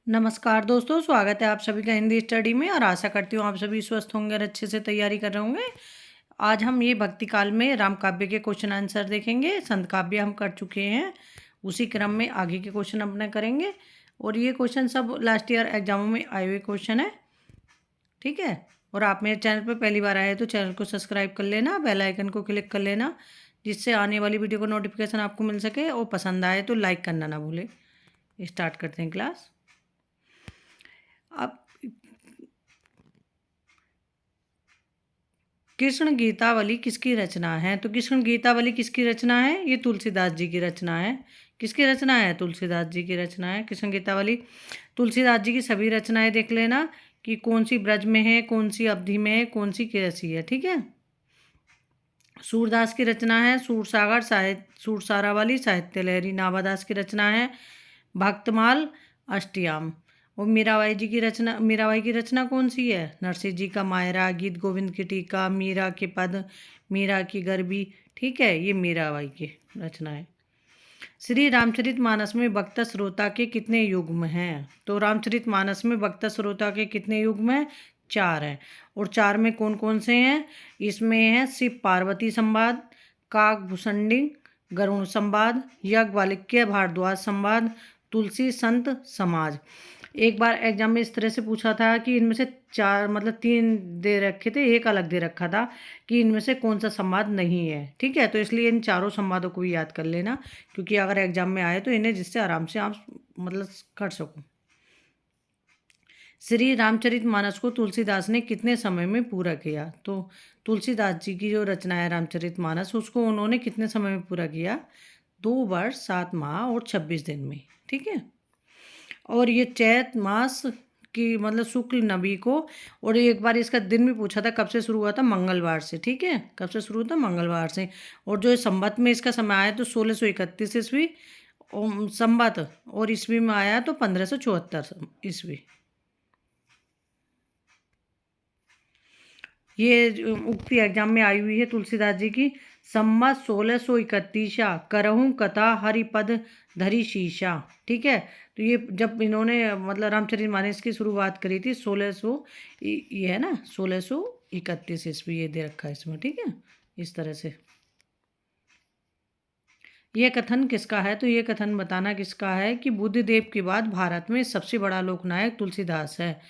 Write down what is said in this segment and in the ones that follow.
नमस्कार दोस्तों, स्वागत है आप सभी का हिंदी स्टडी में। और आशा करती हूँ आप सभी स्वस्थ होंगे और अच्छे से तैयारी कर रहे होंगे। आज हम ये भक्ति काल में राम काव्य के क्वेश्चन आंसर देखेंगे। संत काव्य हम कर चुके हैं, उसी क्रम में आगे के क्वेश्चन अपने करेंगे। और ये क्वेश्चन सब लास्ट ईयर एग्जामों में आए हुए क्वेश्चन है, ठीक है। और आप मेरे चैनल पर पहली बार आए तो चैनल को सब्सक्राइब कर लेना, बेल आइकन को क्लिक कर लेना, जिससे आने वाली वीडियो का नोटिफिकेशन आपको मिल सके। और पसंद आए तो लाइक करना ना भूलें। स्टार्ट करते हैं क्लास। अब कृष्ण गीतावली किसकी रचना है? तो कृष्ण गीतावली किसकी रचना है? ये तुलसीदास जी की रचना है। किसकी रचना है? तुलसीदास जी की रचना है कृष्ण गीतावली। तुलसीदास जी की सभी रचनाएं देख लेना कि कौन सी ब्रज में है, कौन सी अवधि में है, कौन सी कैसी है, ठीक है। सूरदास की रचना है सूरसागर साहित्य सूरसारा वाली साहित्य लहरी। नाभादास की रचना है भक्तमाल अष्टयाम। और मीराबाई की रचना कौन सी है? नरसिंह जी का मायरा, गीत गोविंद की टीका, मीरा के पद, मीरा की गरबी, ठीक है। ये मीराबाई की रचना है। श्री रामचरितमानस में वक्ता श्रोता के कितने युग्म हैं? तो रामचरितमानस में वक्ता श्रोता के कितने युग्म हैं? 4 हैं। और 4 में कौन कौन से हैं? इसमें है शिव पार्वती संवाद, काक भूषणी गरुण संवाद, याज्ञवल्क्य भारद्वाज संवाद, तुलसी संत समाज। एक बार एग्जाम में इस तरह से पूछा था कि इनमें से 4 मतलब 3 दे रखे थे, एक अलग दे रखा था कि इनमें से कौन सा संवाद नहीं है, ठीक है। तो इसलिए इन चारों संवादों को भी याद कर लेना, क्योंकि अगर एग्जाम में आए तो इन्हें जिससे आराम से आप मतलब कर सको। श्री रामचरितमानस को तुलसीदास ने कितने समय में पूरा किया? तो तुलसीदास जी की जो रचना है रामचरितमानस, उसको उन्होंने कितने समय में पूरा किया? 2 वर्ष 7 माह और 26 दिन में, ठीक है। और ये चैत मास की मतलब शुक्ल नबी को, और एक बार इसका दिन भी पूछा था कब से शुरू हुआ था? मंगलवार से, ठीक है। कब से शुरू हुआ था? मंगलवार से। और जो संवत में इसका समय आया तो 1631 ईस्वी संवत, और ईस्वी में आया तो 1574 ईस्वी। ये उक्ति एग्जाम में आई हुई है तुलसीदास जी की। सम्मत 1631 करहूँ कथा हरिपद धरी शीशा, ठीक है। तो ये जब इन्होंने मतलब रामचरितमानस की शुरुआत करी थी 1600, ये है ना 1631 ईस्वी, ये दे रखा है इसमें, ठीक है। इस तरह से ये कथन किसका है? तो ये कथन बताना किसका है कि बुद्धदेव के बाद भारत में सबसे बड़ा लोकनायक तुलसीदास है।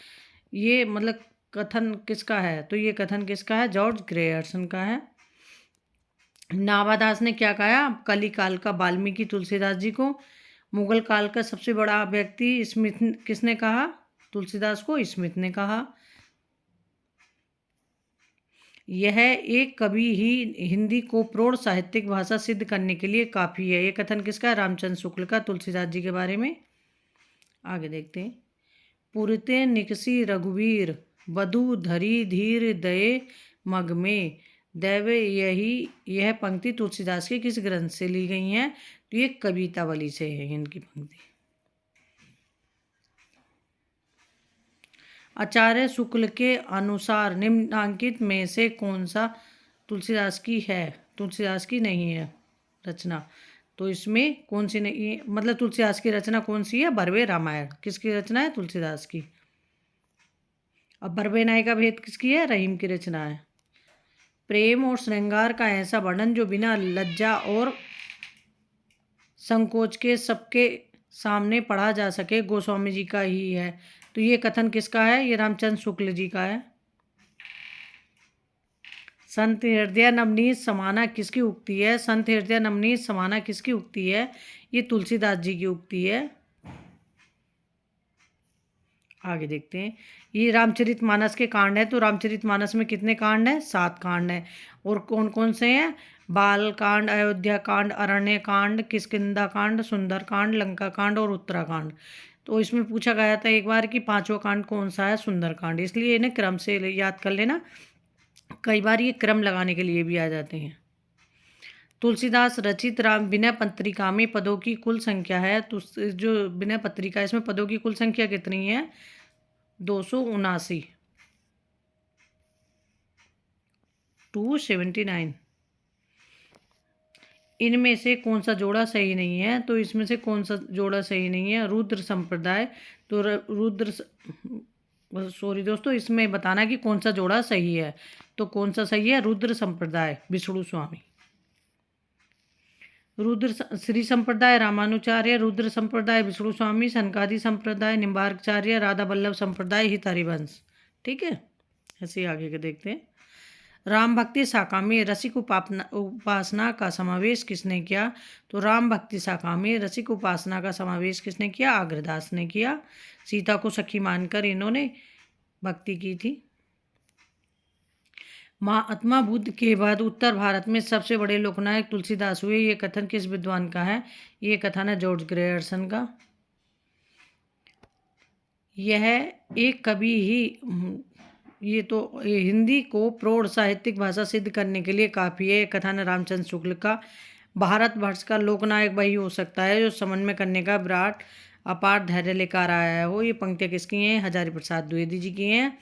ये मतलब कथन किसका है? तो ये कथन किसका है? जॉर्ज ग्रेयर्सन का है। नाभादास ने क्या कहा? कली काल का वाल्मीकि तुलसीदास जी को। मुगल काल का सबसे बड़ा व्यक्ति स्मिथ किसने कहा? तुलसीदास को स्मिथ ने कहा। यह एक कवि ही हिंदी को प्रौढ़ साहित्यिक भाषा सिद्ध करने के लिए काफ़ी है। ये कथन किसका है? रामचंद्र शुक्ल का तुलसीदास जी के बारे में। आगे देखते हैं। पुरते निकसी रघुवीर वधु धरी धीर दये मग में दैव। यह पंक्ति तुलसीदास के किस ग्रंथ से ली गई हैं? तो ये कवितावली से है इनकी पंक्ति। आचार्य शुक्ल के अनुसार निम्नांकित में से कौन सा तुलसीदास की है? तुलसीदास की नहीं है रचना। तो इसमें कौन सी नहीं मतलब तुलसीदास की रचना कौन सी है? भरवे रामायण किसकी रचना है? तुलसीदास की। अब भरवे नाई का भेद किसकी है? रहीम की रचना है। प्रेम और श्रृंगार का ऐसा वर्णन जो बिना लज्जा और संकोच के सबके सामने पढ़ा जा सके, गोस्वामी जी का ही है। तो ये कथन किसका है? ये रामचंद्र शुक्ल जी का है। संत हृदय नवनीत समाना किसकी उक्ति है? संत हृदय नवनीत समाना किसकी उक्ति है? ये तुलसीदास जी की उक्ति है। आगे देखते हैं। ये रामचरितमानस के कांड है। तो रामचरितमानस में कितने कांड हैं? 7 कांड हैं। और कौन कौन से हैं? बाल कांड, अयोध्या कांड, अरण्य कांड, किष्किंधा कांड, सुंदर कांड, लंका कांड और उत्तराकांड। तो इसमें पूछा गया था एक बार कि 5वां कांड कौन सा है? सुंदर कांड। इसलिए इन्हें क्रम से याद कर लेना। कई बार ये क्रम लगाने के लिए भी आ जाते हैं। तुलसीदास रचित राम विनय पत्रिका में पदों की कुल संख्या है। तो जो विनय पत्रिका है इसमें पदों की कुल संख्या कितनी है? 279, 279। इनमें से कौन सा जोड़ा सही नहीं है? तो इसमें से कौन सा जोड़ा सही नहीं है? रुद्र संप्रदाय। तो रुद्र, सॉरी दोस्तों, इसमें बताना कि कौन सा जोड़ा सही है। तो कौन सा सही है? रुद्र संप्रदाय, विष्णु स्वामी। श्री संप्रदाय रामानुचार्य, रुद्र संप्रदाय विष्णु स्वामी, सनकादि संप्रदाय निम्बार्कचार्य, राधा वल्लभ संप्रदाय हित हरिवंश। ठीक है, ऐसे ही आगे के देखते हैं। राम भक्ति शाखा में रसिक उपासना का समावेश किसने किया? तो राम भक्ति शाखा में रसिक उपासना का समावेश किसने किया? अग्रदास ने किया। सीता को सखी मानकर इन्होंने भक्ति की थी। महात्मा बुद्ध के बाद उत्तर भारत में सबसे बड़े लोकनायक तुलसीदास हुए, ये कथन किस विद्वान का है? ये कथन है जॉर्ज ग्रेयर्सन का। यह एक कवि ही, ये हिंदी को प्रौढ़ साहित्यिक भाषा सिद्ध करने के लिए काफ़ी है। कथन है रामचंद्र शुक्ल का। भारतवर्ष का लोकनायक वही हो सकता है जो समन्वय करने का विराट अपार धैर्य लेकर आया हो। ये पंक्तियाँ किसकी हैं? हजारी प्रसाद द्विवेदी जी की हैं,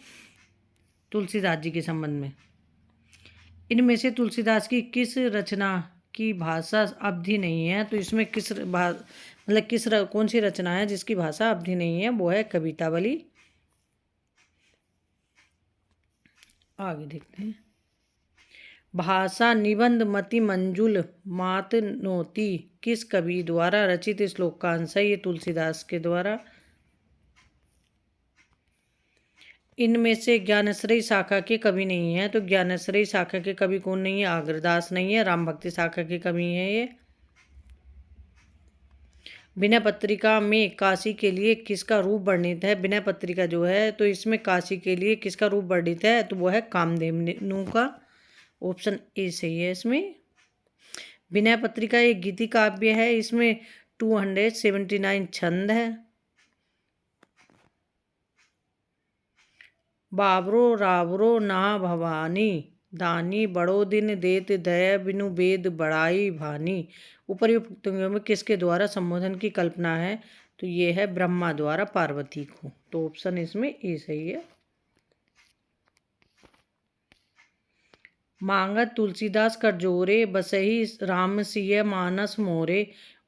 तुलसीदास जी के संबंध में। इनमें से तुलसीदास की किस रचना की भाषा अवधि नहीं है? तो इसमें कौन सी रचना है जिसकी भाषा अवधि नहीं है? वो है कवितावली। आगे देखते हैं। भाषा निबंध मति मंजुल मातनोती किस कवि द्वारा रचित श्लोक का अंश है? ये तुलसीदास के द्वारा। इनमें से ज्ञानश्रेय शाखा के कवि नहीं है। तो ज्ञानश्रेय शाखा के कवि कौन नहीं है? अग्रदास नहीं है। राम भक्ति शाखा के कवि है ये। विनय पत्रिका में काशी के लिए किसका रूप वर्णित है? विनय पत्रिका जो है, तो इसमें काशी के लिए किसका रूप वर्णित है? तो वो है कामधेनु का। ऑप्शन ए सही है इसमें। विनय पत्रिका एक गीति काव्य है। इसमें 279 छंद है। बाबरो रावरो ना भवानी दानी बड़ो दिन देत दया बिनु वेद बड़ाई भानी। उपर्युक्त पंक्तियों में किसके द्वारा संबोधन की कल्पना है? तो ये है ब्रह्मा द्वारा पार्वती को। तो ऑप्शन इसमें ए सही है। मांगत तुलसीदास कर जोरे बसही राम सिय मानस मोरे।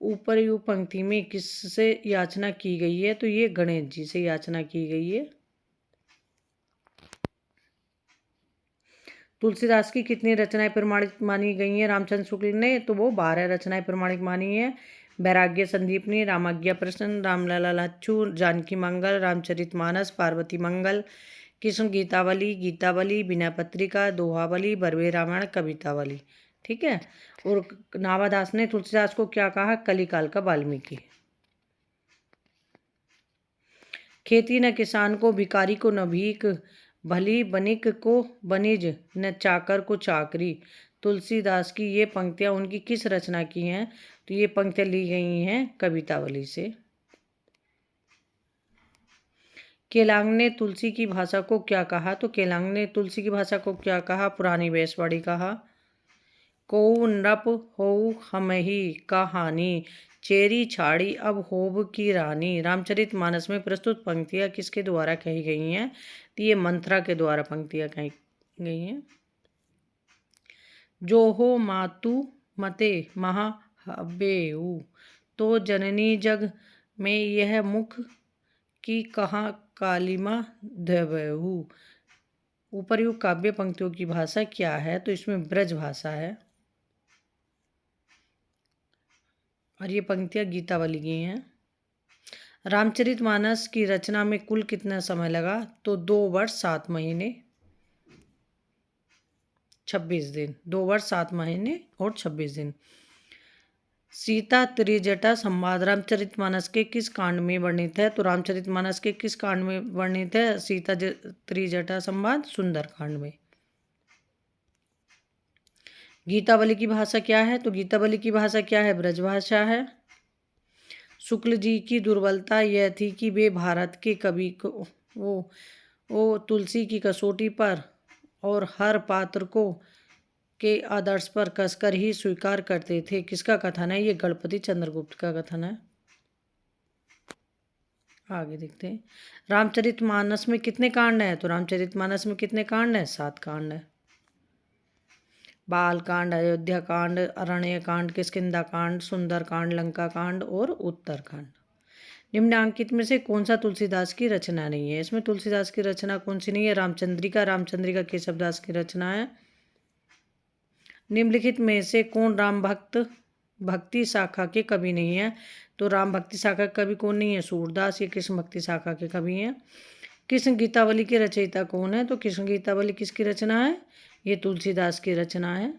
उपर्युक्त पंक्ति में किससे याचना की गई है? तो ये गणेश जी से याचना की गई है। तुलसीदास की कितनी रचनाएं प्रमाणिक मानी गई हैं रामचंद्र शुक्ल ने? तो वो 12 रचनाएं प्रमाणिक मानी हैं। वैराग्य संदीपनी, रामाज्ञा प्रश्न, रामलला लच्छू, जानकी मंगल, रामचरितमानस, पार्वती मंगल, कृष्ण गीतावली, गीतावली, विनय पत्रिका, दोहावली, बरवे रामायण, कवितावली। ठीक है। और नावादास ने तुलसीदास को क्या कहा? कलिकाल का वाल्मीकि। खेती न किसान को, भिखारी को न भीख, भली बनिक को बनिज, न चाकर को चाकरी। तुलसीदास की ये पंक्तियाँ उनकी किस रचना की हैं? तो ये पंक्तियाँ ली गई हैं कवितावली से। केलांग ने तुलसी की भाषा को क्या कहा? तो केलांग ने तुलसी की भाषा को क्या कहा? पुरानी बैसवाड़ी कहा। को नृप हो हमही कहानी, चेरी छाड़ी अब होब की रानी। रामचरितमानस में प्रस्तुत पंक्तियाँ किसके द्वारा कही गई हैं? तो ये मंथरा के द्वारा पंक्तियाँ कही गई हैं। जो हो मातु मते महाबेऊ, तो जननी जग में यह मुख की कहाँ कालिमा धबेहू। उपर्युक्त काव्य पंक्तियों की भाषा क्या है? तो इसमें ब्रज भाषा है। और ये पंक्तियाँ गीतावली की हैं। रामचरितमानस की रचना में कुल कितना समय लगा? तो 2 वर्ष 7 महीने 26 दिन। 2 वर्ष 7 महीने और 26 दिन। सीता त्रिजटा संवाद रामचरितमानस के किस कांड में वर्णित है? तो रामचरितमानस के किस कांड में वर्णित है सीता त्रिजटा संवाद? सुंदर कांड में। गीतावली की भाषा क्या है? तो गीतावली की भाषा क्या है? ब्रजभाषा है। शुक्ल जी की दुर्बलता यह थी कि वे भारत के कवि को वो तुलसी की कसौटी पर और हर पात्र को के आदर्श पर कसकर ही स्वीकार करते थे। किसका कथन है? ये गणपति चंद्रगुप्त का कथन है। आगे देखते हैं। रामचरितमानस में कितने कांड हैं? तो रामचरितमानस में कितने कांड हैं? 7 कांड हैं। बाल कांड, अयोध्या कांड, अरण्य कांड, किष्किंधा कांड, सुंदर कांड, लंका कांड और उत्तर कांड। निम्नांकित में से कौन सा तुलसीदास की रचना नहीं है? इसमें तुलसीदास की रचना कौन सी नहीं है? रामचंद्रिका केशवदास की रचना है। निम्नलिखित में से कौन राम भक्ति शाखा के कवि नहीं है? तो राम भक्ति शाखा के कवि कौन नहीं है? सूरदास। ये कृष्ण भक्ति शाखा के कवि हैं। कृष्ण गीतावली के रचयिता कौन है? तो कृष्ण गीतावली किसकी रचना है? ये तुलसीदास की रचना है।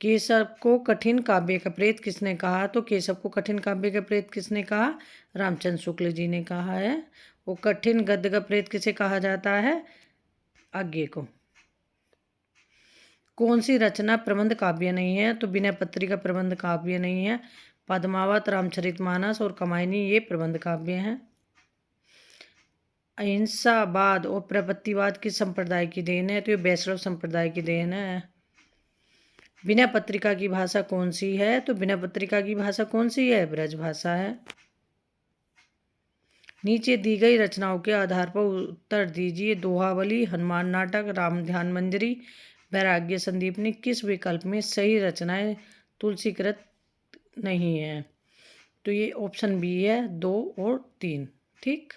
केशव को कठिन काव्य का प्रेत किसने कहा? तो केशव को कठिन काव्य का प्रेत किसने कहा? रामचंद्र शुक्ल जी ने कहा है। वो कठिन गद्य का प्रेत किसे कहा जाता है? आज्ञे को। कौन सी रचना प्रबंध काव्य नहीं है? तो विनय पत्रिका प्रबंध काव्य नहीं है। पद्मावत, रामचरितमानस और कमायनी ये प्रबंध काव्य हैं। अहिंसावाद और प्रपत्तिवाद किस संप्रदाय की देन है? तो ये वैष्णव संप्रदाय की देन है। विनय पत्रिका की भाषा कौन सी है? तो विनय पत्रिका की भाषा कौन सी है? ब्रज भाषा है। नीचे दी गई रचनाओं के आधार पर उत्तर दीजिए। दोहावली, हनुमान नाटक, राम ध्यान मंजरी, वैराग्य संदीपनी किस विकल्प में सही रचनाएं तुलसीकृत नहीं है? तो ये ऑप्शन बी है, 2 और 3। ठीक।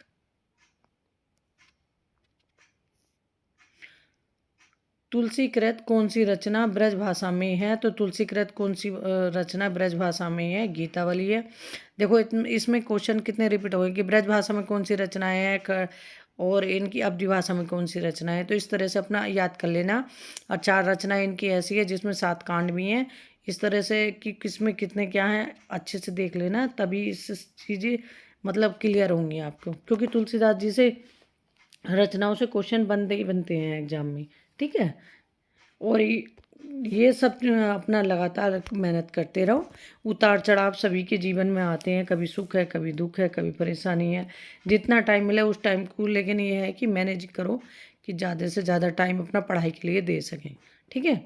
तुलसीकृत कौन सी रचना ब्रज भाषा में है? तो तुलसीकृत कौन सी रचना ब्रज भाषा में है? गीतावली है। देखो इसमें क्वेश्चन कितने रिपीट हो गए कि ब्रज भाषा में कौन सी रचनाएं हैं और इनकी अवधि भाषा में कौन सी रचना है। तो इस तरह से अपना याद कर लेना। और 4 रचनाएं इनकी ऐसी है जिसमें 7 कांड भी हैं। इस तरह से कि किसमें कितने क्या हैं अच्छे से देख लेना, तभी इस चीज़ें मतलब क्लियर होंगी आपको, क्योंकि तुलसीदास जी से रचनाओं से क्वेश्चन बनते ही बनते हैं एग्जाम में। ठीक है। और ये सब अपना लगातार मेहनत करते रहो। उतार चढ़ाव सभी के जीवन में आते हैं, कभी सुख है, कभी दुख है, कभी परेशानी है। जितना टाइम मिले उस टाइम को, लेकिन ये है कि मैनेज करो कि ज़्यादा से ज़्यादा टाइम अपना पढ़ाई के लिए दे सकें। ठीक है।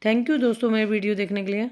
थैंक यू दोस्तों मेरे वीडियो देखने के लिए।